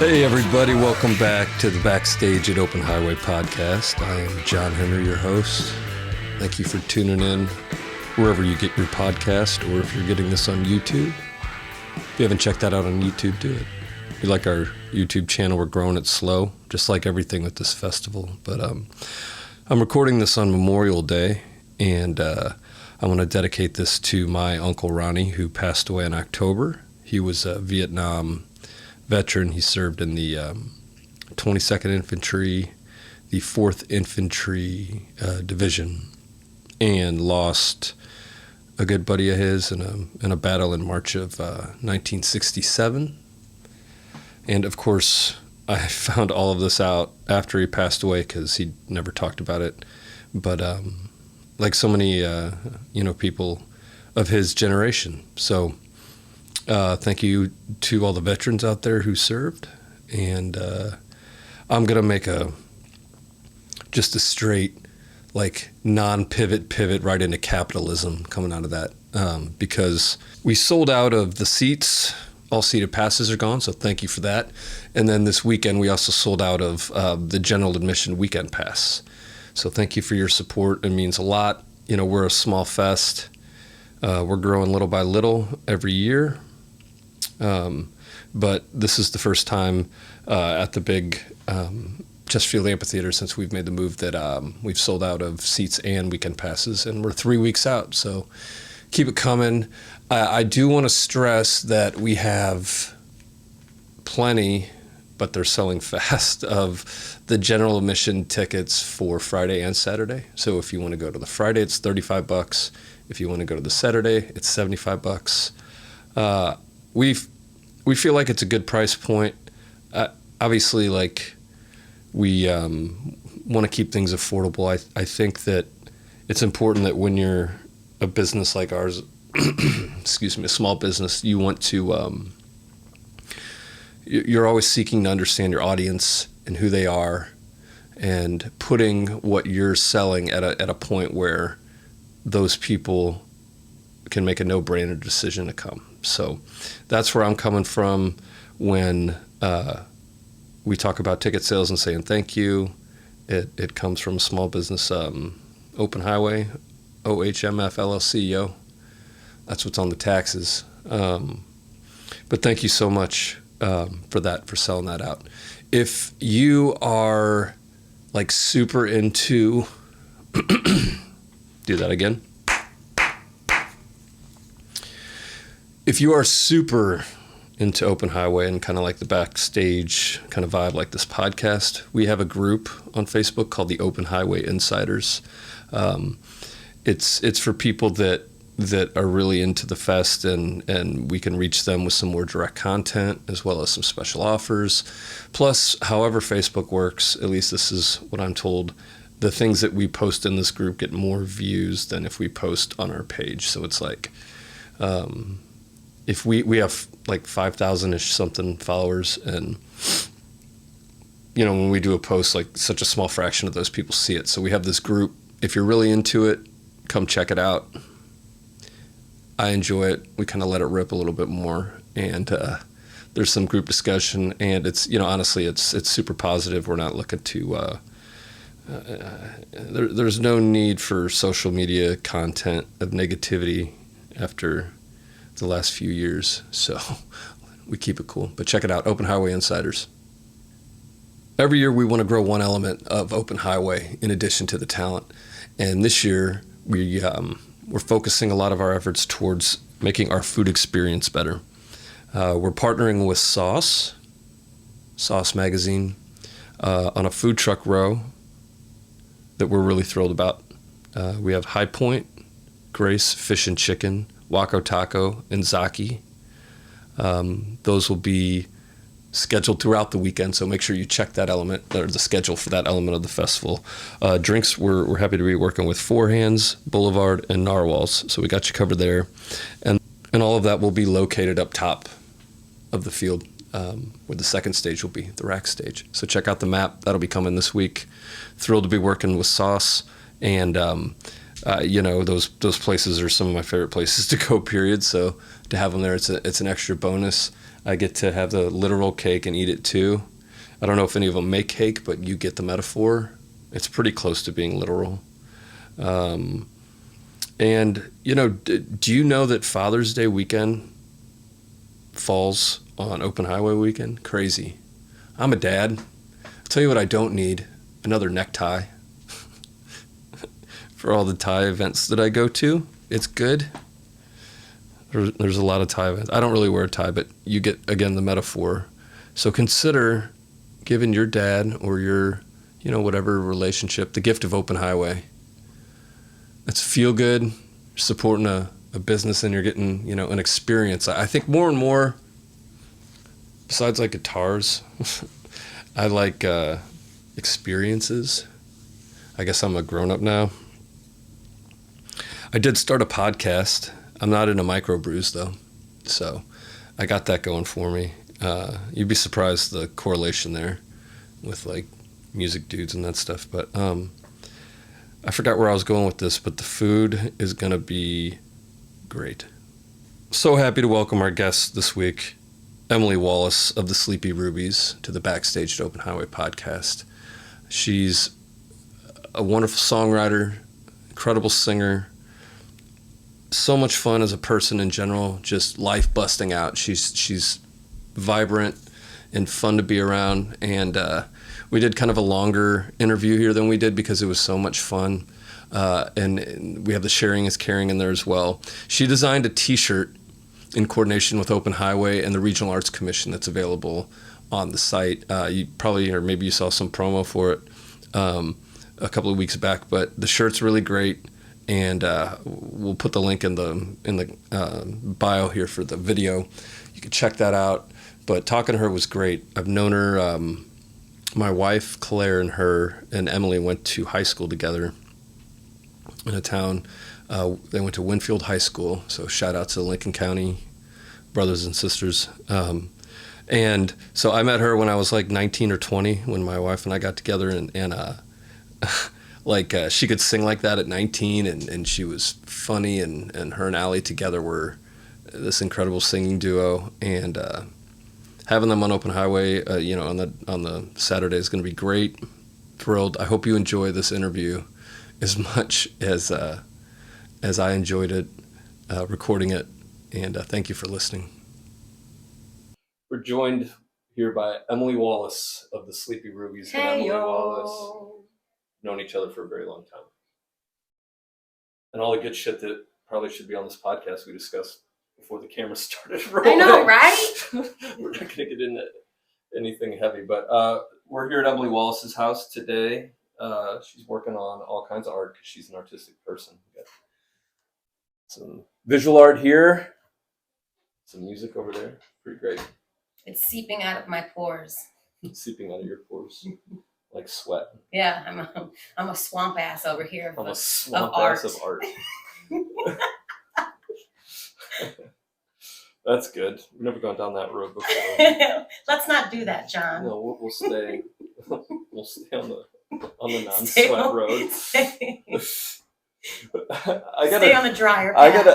Hey everybody, welcome back to the Backstage at Open Highway podcast. I am John Henry, your host. Thank you for tuning in wherever you get your podcast, or if you're getting this on YouTube. If you haven't checked that out on YouTube, do it. If you like our YouTube channel, we're growing it slow, just like everything with this festival. But I'm recording this on Memorial Day, and I want to dedicate this to my Uncle Ronnie, who passed away in October. He was a Vietnam veteran. He served in the 22nd Infantry, the 4th Infantry Division, and lost a good buddy of his in a battle in March of 1967. And of course, I found all of this out after he passed away because he never talked about it. But like so many people of his generation. So thank you to all the veterans out there who served, and I'm gonna make just a straight, like, non-pivot right into capitalism coming out of that, because we sold out of the seats. All seated passes are gone, so thank you for that. And then this weekend we also sold out of the general admission weekend pass. So thank you for your support. It means a lot. You know, we're a small fest. We're growing little by little every year. But this is the first time at the big Chesterfield Amphitheater since we've made the move that we've sold out of seats and weekend passes, and we're 3 weeks out, so keep it coming. I do want to stress that we have plenty, but they're selling fast, of the general admission tickets for Friday and Saturday. So if you want to go to the Friday, it's $35. If you want to go to the Saturday, it's $75. We feel like it's a good price point. Obviously, like, we want to keep things affordable. I think that it's important that when you're a business like ours, excuse me, a small business, you want to, you're always seeking to understand your audience and who they are, and putting what you're selling at a point where those people can make a no-brainer decision to come. So that's where I'm coming from when we talk about ticket sales and saying thank you. It comes from a small business, Open Highway, OHMF LLC, yo. That's what's on the taxes. But thank you so much for selling that out. If you are, like, super into, do that again. If you are super into Open Highway and kind of like the backstage kind of vibe, like this podcast, we have a group on Facebook called the Open Highway Insiders. It's for people that are really into the fest, and we can reach them with some more direct content as well as some special offers. Plus, however Facebook works, at least this is what I'm told, the things that we post in this group get more views than if we post on our page. So it's like, if we have like 5,000-ish something followers, and, you know, when we do a post, like, such a small fraction of those people see it. So we have this group. If you're really into it, come check it out. I enjoy it. We kind of let it rip a little bit more, and there's some group discussion, and it's, you know, honestly, it's super positive. We're not looking to there's no need for social media content of negativity after the last few years, so we keep it cool. But check it out, Open Highway Insiders. Every year we want to grow one element of Open Highway in addition to the talent, and this year we're focusing a lot of our efforts towards making our food experience better. We're partnering with Sauce Magazine, on a food truck row that we're really thrilled about. We have High Point, Grace Fish and Chicken, Waco Taco, and Zaki. Those will be scheduled throughout the weekend, so make sure you check that element, or the schedule for that element of the festival. Drinks, we're happy to be working with Four Hands, Boulevard, and Narwhals, so we got you covered there. And all of that will be located up top of the field, where the second stage will be, the rack stage. So check out the map. That'll be coming this week. Thrilled to be working with Sauce, and those places are some of my favorite places to go, period. So to have them there, it's an extra bonus. I get to have the literal cake and eat it too. I don't know if any of them make cake, but you get the metaphor. It's pretty close to being literal. And, do you know that Father's Day weekend falls on Open Highway weekend? Crazy. I'm a dad. I'll tell you what I don't need, another necktie. For all the tie events that I go to, it's good. There's a lot of tie events. I don't really wear a tie, but you get, again, the metaphor. So consider giving your dad or your, whatever relationship, the gift of Open Highway. It's feel good, you're supporting a business, and you're getting, an experience. I think more and more, besides like guitars, I like experiences. I guess I'm a grown-up now. I did start a podcast. I'm not into microbrews though, so I got that going for me. You'd be surprised the correlation there with like music dudes and that stuff. But I forgot where I was going with this, but the food is gonna be great. So happy to welcome our guest this week, Emily Wallace of the Sleepy Rubies, to the Backstage Open Highway podcast. She's a wonderful songwriter, incredible singer, so much fun as a person in general, just life busting out. She's vibrant and fun to be around, and we did kind of a longer interview here than we did because it was so much fun, and we have the sharing is caring in there as well. She designed a t-shirt in coordination with Open Highway and the Regional Arts Commission that's available on the site. You probably, or maybe you saw some promo for it a couple of weeks back, but the shirt's really great. And we'll put the link in the bio here for the video. You can check that out. But talking to her was great. I've known her. My wife Claire and her and Emily went to high school together in a town. They went to Winfield High School. So shout out to the Lincoln County brothers and sisters. And so I met her when I was like 19 or 20 when my wife and I got together, and she could sing like that at 19, and she was funny, and her and Allie together were this incredible singing duo, and having them on Open Highway, on the Saturday is going to be great. Thrilled. I hope you enjoy this interview as much as I enjoyed it recording it, and thank you for listening. We're joined here by Emily Wallace of the Sleepy Rubies. Hey, and Emily yo. Wallace. Known each other for a very long time. And all the good shit that probably should be on this podcast we discussed before the camera started rolling. I know, right? We're not going to get into anything heavy, but we're here at Emily Wallace's house today. She's working on all kinds of art because she's an artistic person. We got some visual art here, some music over there. Pretty great. It's seeping out of my pores. Seeping out of your pores. Like sweat. Yeah, I'm a swamp ass over here. I'm a swamp ass of art. That's good. We've never gone down that road before. Let's not do that, John. No, we'll stay. We'll stay on the non-sweat road. Stay I gotta on the dryer. I gotta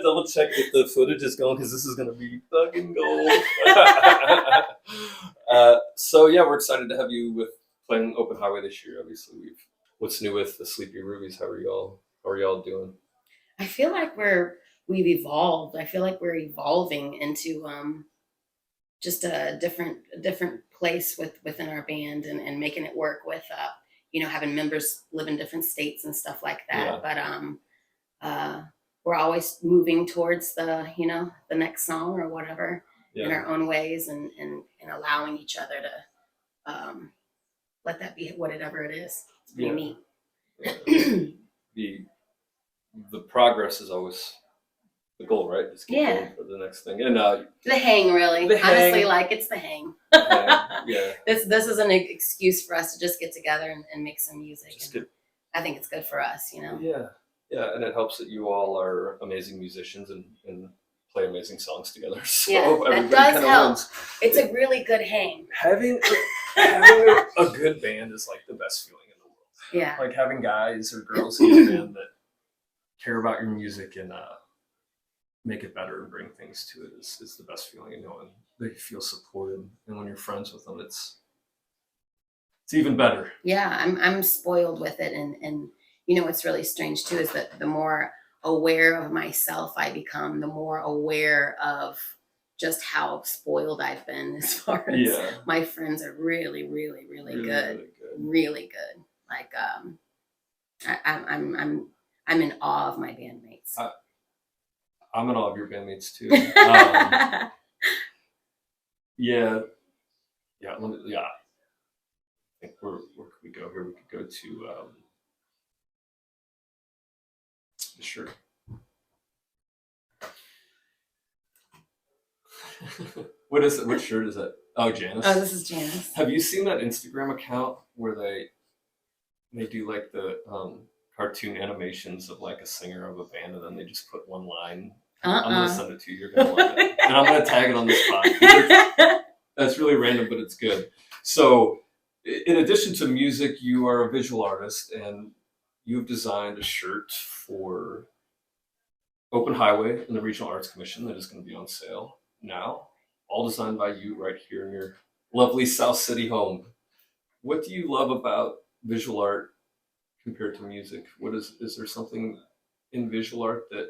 double check if the footage is going, because this is gonna be fucking gold. So yeah, we're excited to have you with playing Open Highway this year. Obviously, what's new with the Sleepy Rubies? How are y'all doing? I feel like we've evolved. I feel like we're evolving into just a different place within our band, and making it work with having members live in different states and stuff like that. Yeah. But we're always moving towards the next song or whatever. Yeah. In our own ways, and allowing each other to let that be whatever it is. It's pretty neat. The progress is always the goal, right? Just keep going for the next thing. And the hang, really. Honestly, it's the hang. Yeah. This is an excuse for us to just get together and make some music. I think it's good for us, Yeah. Yeah, and it helps that you all are amazing musicians and play amazing songs together. So that does help. Wins. It's a really good hang. Having a good band is like the best feeling in the world. Yeah. Like having guys or girls in your band that care about your music and make it better and bring things to it is the best feeling, and they feel supported. And when you're friends with them, it's even better. Yeah, I'm spoiled with it, and what's really strange too is that the more aware of myself I become, the more aware of just how spoiled I've been as far as my friends are really, really, really good. Really good. Like I'm in awe of my bandmates. I'm in awe of your bandmates too. Yeah. I think where could we go here? We could go to the shirt. What is it? What shirt is it? Oh, Janice. Oh, this is Janice. Have you seen that Instagram account where they do like the cartoon animations of like a singer of a band, and then they just put one line? I'm gonna send it to you. You're gonna love it, and I'm gonna tag it on this podcast. That's really random, but it's good. So, in addition to music, you are a visual artist, and you've designed a shirt for Open Highway and the Regional Arts Commission that is going to be on sale now. All designed by you right here in your lovely South City home. What do you love about visual art compared to music? Is there something in visual art that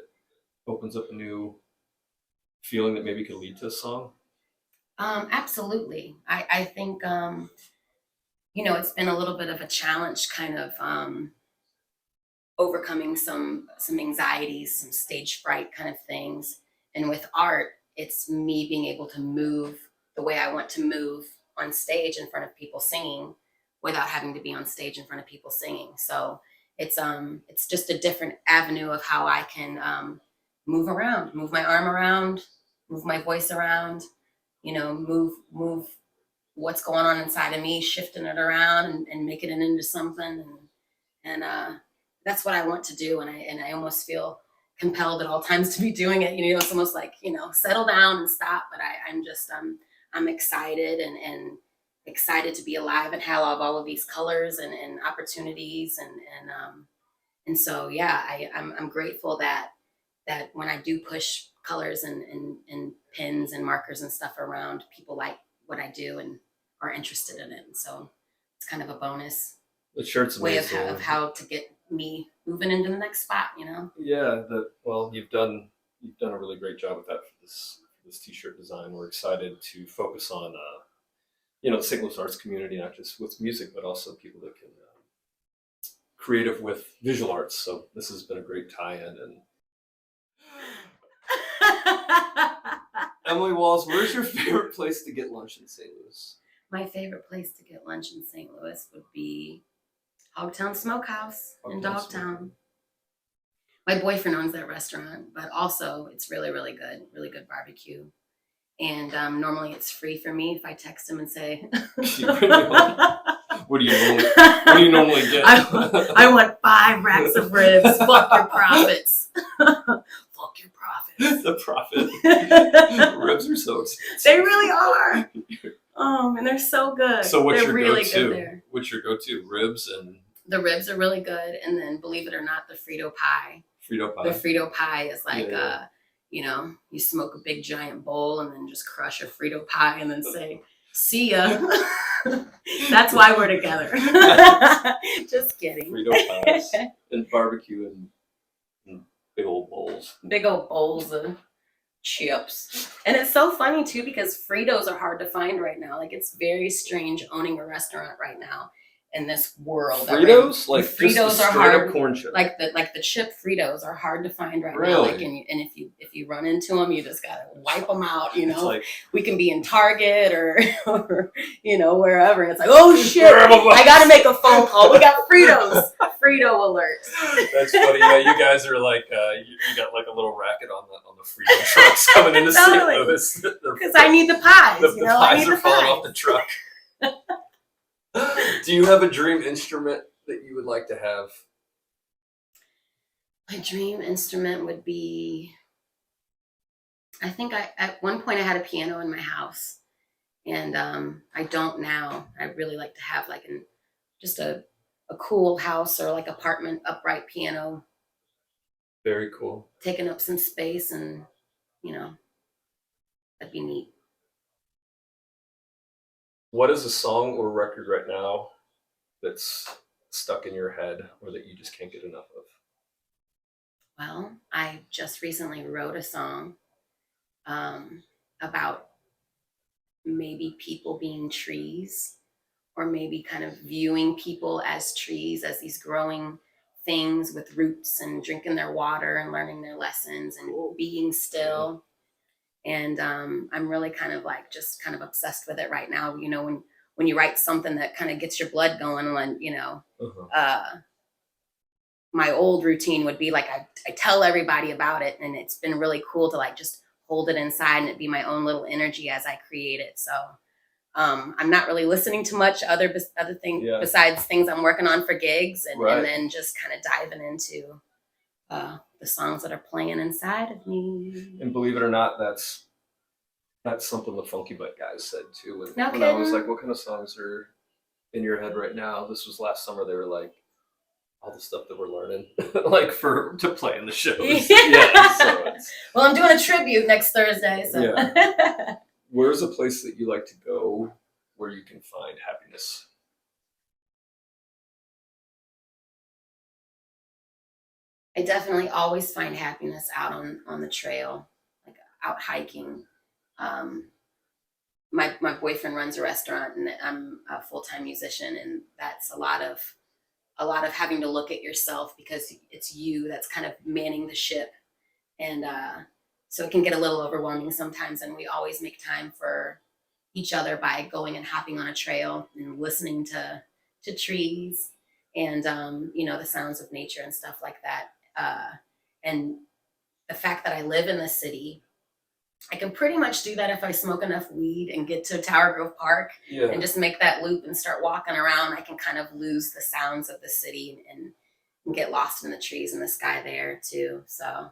opens up a new feeling that maybe could lead to a song? Absolutely. I think, it's been a little bit of a challenge kind of overcoming some anxieties, some stage fright kind of things. And with art, it's me being able to move the way I want to move on stage in front of people singing without having to be on stage in front of people singing. So it's just a different avenue of how I can move around, move my arm around, move my voice around, move what's going on inside of me, shifting it around and making it into something. And that's what I want to do. And I almost feel compelled at all times to be doing it. It's almost like, settle down and stop. But I'm excited and excited to be alive and have all of these colors and opportunities. And so, yeah, I'm grateful that when I do push colors and pins and markers and stuff around, people like what I do and are interested in it. And so it's kind of a bonus the shirt's way of how to get me moving into the next spot, Yeah, you've done a really great job with that for this t-shirt design. We're excited to focus on the St. Louis arts community, not just with music, but also people that can creative with visual arts. So this has been a great tie-in. And Emily Wallace, where's your favorite place to get lunch in St. Louis? My favorite place to get lunch in St. Louis would be Hogtown Smokehouse in Dogtown. My boyfriend owns that restaurant, but also it's really, really good barbecue. And normally it's free for me if I text him and say, What do you normally get? I want 5 racks of ribs. Fuck your profits. Fuck your profits. The profit. Ribs are so expensive. They really are. And they're so good. So what's they're your really go-to? Good there. What's your go-to? Ribs and... The ribs are really good. And then, believe it or not, the Frito pie. Frito pie. The Frito pie is like, you smoke a big giant bowl and then just crush a Frito pie and then say, see ya. That's why we're together. Just kidding. Frito pies and barbecue and big old bowls. Big old bowls of chips. And it's so funny too because Fritos are hard to find right now. Like it's very strange owning a restaurant right now in this world. Fritos? Like Fritos just are straight hard. Up corn chip. Like the chip Fritos are hard to find right really? now. Like and if you run into them, you just gotta wipe them out. It's like, we can be in Target or wherever. It's like, oh shit, I gotta make a phone call. We got Fritos. Frito alerts. That's funny. Yeah, you guys are like you got like a little racket on the Frito trucks coming into St. Louis. Because I need the pies. The pies are falling off the truck. Do you have a dream instrument that you would like to have? My dream instrument would be, I think at one point I had a piano in my house, and I don't now. I really like to have like just a a cool house or like apartment upright piano. Very cool. Taking up some space, and that'd be neat. What is a song or record right now that's stuck in your head or that you just can't get enough of? Well, I just recently wrote a song about maybe people being trees, or maybe kind of viewing people as trees, as these growing things with roots, and drinking their water and learning their lessons and being still. And I'm really kind of like just kind of obsessed with it right now. When you write something that kind of gets your blood going, and my old routine would be like I tell everybody about it, and it's been really cool to like just hold it inside and it be my own little energy as I create it. So I'm not really listening to much other things besides things I'm working on for gigs, and then just kind of diving into the songs that are playing inside of me. And believe it or not, that's something the Funky Butt guys said too. When No I was like, what kind of songs are in your head right now? This was last summer. They were like, all the stuff that we're learning, like to play in the shows. Well, I'm doing a tribute next Thursday. So. Yeah. Where's a place that you like to go where you can find happiness? I definitely always find happiness out on the trail, like out hiking. My boyfriend runs a restaurant, and I'm a full-time musician, and that's a lot of having to look at yourself, because it's you that's kind of manning the ship, and so it can get a little overwhelming sometimes. And we always make time for each other by going and hopping on a trail and listening to trees and the sounds of nature and stuff like that. And the fact that I live in the city, I can pretty much do that if I smoke enough weed and get to Tower Grove Park and just make that loop and start walking around. I can kind of lose the sounds of the city and get lost in the trees and the sky there too. So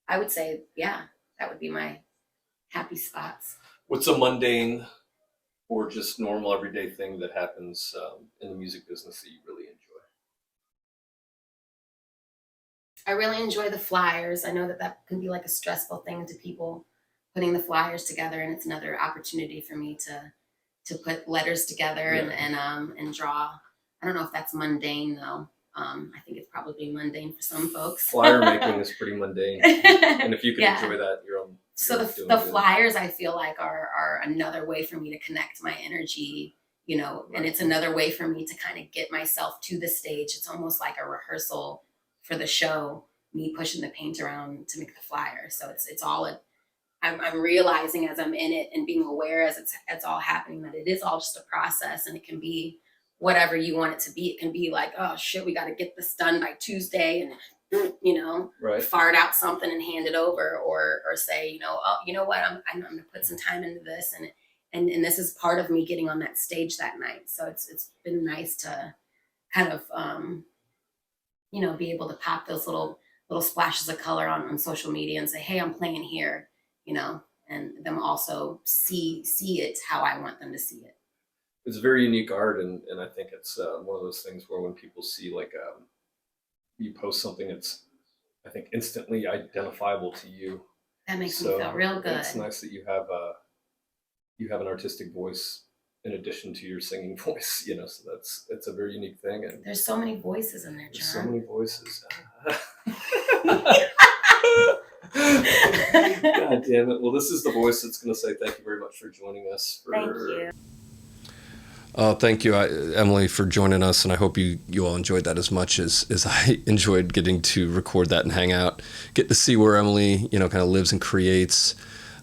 I would say, that would be my happy spots. What's a mundane or just normal everyday thing that happens in the music business that you really enjoy? I really enjoy the flyers. I know that can be like a stressful thing to people, putting the flyers together, and it's another opportunity for me to put letters together and draw. I don't know if that's mundane though. I think it's probably mundane for some folks. Flyer making is pretty mundane, and if you can enjoy that, you're on. So the flyers, I feel like are another way for me to connect my energy, and it's another way for me to kind of get myself to the stage. It's almost like a rehearsal for the show, me pushing the paint around to make the flyer. So it's all I'm realizing as I'm in it and being aware as it's all happening, that it is all just a process, and it can be whatever you want it to be. It can be like, oh shit, we got to get this done by Tuesday, and fart out something and hand it over, or say, oh, you know what, I'm going to put some time into this, and this is part of me getting on that stage that night. So it's been nice to kind of be able to pop those little splashes of color on social media and say, hey, I'm playing here, and them also see it how I want them to see it. It's very unique art, and I think it's one of those things where when people see like you post something, it's, I think, instantly identifiable to you. That makes me feel real good. It's nice that you have an artistic voice in addition to your singing voice, so it's a very unique thing. And there's so many voices in there, John. There's so many voices. God damn it. Well, this is the voice that's going to say thank you very much for joining us. Thank you. Thank you, Emily, for joining us, and I hope you all enjoyed that as much as I enjoyed getting to record that and hang out, get to see where Emily, kind of lives and creates.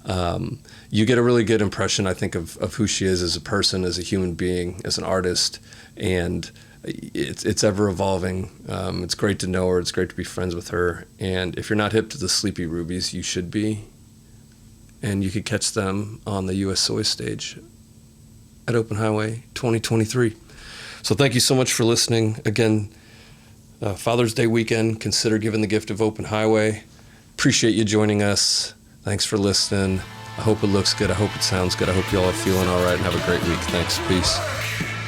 You get a really good impression, I think, of who she is as a person, as a human being, as an artist, and it's ever evolving. It's great to know her. It's great to be friends with her. And if you're not hip to the Sleepy Rubies, you should be. And you could catch them on the US Soy stage at Open Highway 2023. So thank you so much for listening. Again, Father's Day weekend, consider giving the gift of Open Highway. Appreciate you joining us. Thanks for listening. I hope it looks good. I hope it sounds good. I hope you all are feeling all right and have a great week. Thanks. Peace.